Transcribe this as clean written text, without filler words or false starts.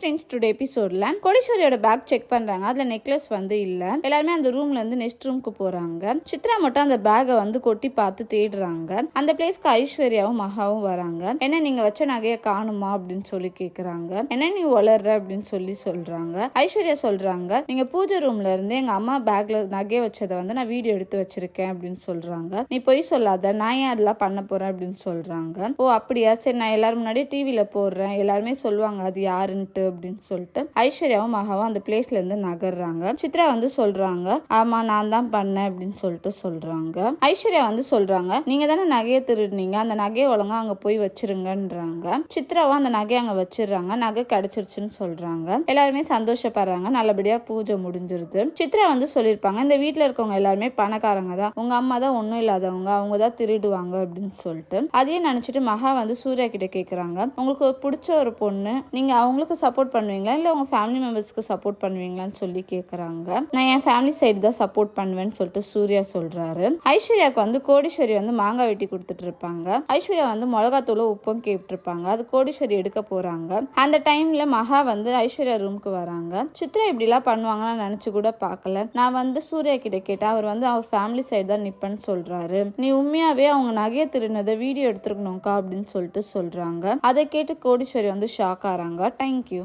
Friends, today எபிசோட்ல கோடீஸ்வரியோட back check பண்றாங்க. அதுல நெக்லஸ் வந்து இல்ல. எல்லாருமே அந்த ரூம்ல இருந்து நெக்ஸ்ட் ரூமுக்கு போறாங்க. சித்ரா மட்டும் அந்த பேக்கை வந்து கொட்டி பார்த்து தேடுறாங்க. அந்த பிளேஸ்க்கு ஐஸ்வர்யாவும் மகாவும் வராங்க. என்ன நீங்க வச்ச நகையை காணுமா அப்படின்னு சொல்லி கேக்குறாங்க. என்ன நீ வளர்ற அப்படின்னு சொல்லி சொல்றாங்க. ஐஸ்வர்யா சொல்றாங்க, நீங்க பூஜை ரூம்ல இருந்து எங்க அம்மா பேக்ல நகையை வச்சதை வந்து நான் வீடியோ எடுத்து வச்சிருக்கேன் அப்படின்னு சொல்றாங்க. நீ பொய் சொல்லாத, நான் ஏன் அதெல்லாம் பண்ண போறேன் அப்படின்னு சொல்றாங்க. ஓ அப்படியா, சரி நான் எல்லாரும் முன்னாடி டிவில போடுறேன், எல்லாருமே சொல்லுவாங்க அது யாருன்ட்டு அப்படின்னு சொல்லிட்டு ஐஸ்வர்யாவும் மகாவும் அந்த பிளேஸ்ல இருந்து நகர்றாங்க. சித்ரா வந்து சொல்றாங்க, ஆமா நான் தான் பண்ணேன் அப்படின்னு சொல்லிட்டு சொல்றாங்க. ஐஸ்வர்யா வந்து சொல்றாங்க, நீங்க தானே நகையை திருடுனீங்க, அந்த நகையை ஒழுங்கா அங்க போய் வச்சிருங்கன்றாங்க. சித்ராவும் அந்த நகையை அங்க வச்சிடுறாங்க. நகை கிடைச்சிருச்சுன்னு சொல்றாங்க. எல்லாருமே சந்தோஷப்படுறாங்க. நல்லபடியா பூஜை முடிஞ்சிருது. சித்ரா வந்து சொல்லியிருப்பாங்க, இந்த வீட்டுல இருக்கவங்க எல்லாருமே பணக்காரங்க தான், உங்க அம்மா தான் ஒன்னும் இல்லாதவங்க, அவங்க தான் திருடுவாங்க அப்படின்னு சொல்லிட்டு அதையே நினைச்சிட்டு மகா வந்து சூர்யா கிட்ட கேக்குறாங்க, உங்களுக்கு பிடிச்ச ஒரு பொண்ணு, நீங்க அவங்களுக்கு சப்போர்ட் பண்ணுவீங்களா இல்ல உங்க ஃபேமிலி மெம்பர்ஸ்க்கு சப்போர்ட் பண்ணுவீங்களான்னு சொல்லி கேக்குறாங்க. நான் என் ஃபேமிலி சைடு தான் சப்போர்ட் பண்ணுவேன்னு சொல்லிட்டு சூர்யா சொல்றாரு. ஐஸ்வர்யாவுக்கு வந்து கோடீஸ்வரி வந்து மாங்காய் வெட்டி கொடுத்துட்டு இருப்பாங்க. ஐஸ்வர்யா வந்து மிளகாத்தூளும் உப்பும் கேட்டிருப்பாங்க. அது கோடீஸ்வரி எடுக்க போறாங்க. அந்த டைம்ல மகா வந்து ஐஸ்வர்யா ரூமுக்கு வராங்க. சித்ரா இப்படி எல்லாம் பண்ணுவாங்கன்னு நினைச்சு கூட பார்க்கல. நான் வந்து சூர்யா கிட்ட கேட்டா அவர் வந்து அவர் ஃபேமிலி சைடு தான் நிப்பன்னு சொல்றாரு. நீ உண்மையாவே அவங்க நகையை திருடினதை வீடியோ எடுத்துருக்கணும்க்கா அப்படின்னு சொல்லிட்டு சொல்றாங்க. அதை கேட்டு கோடீஸ்வரி வந்து ஷாக் ஆறாங்க. தேங்க்யூ.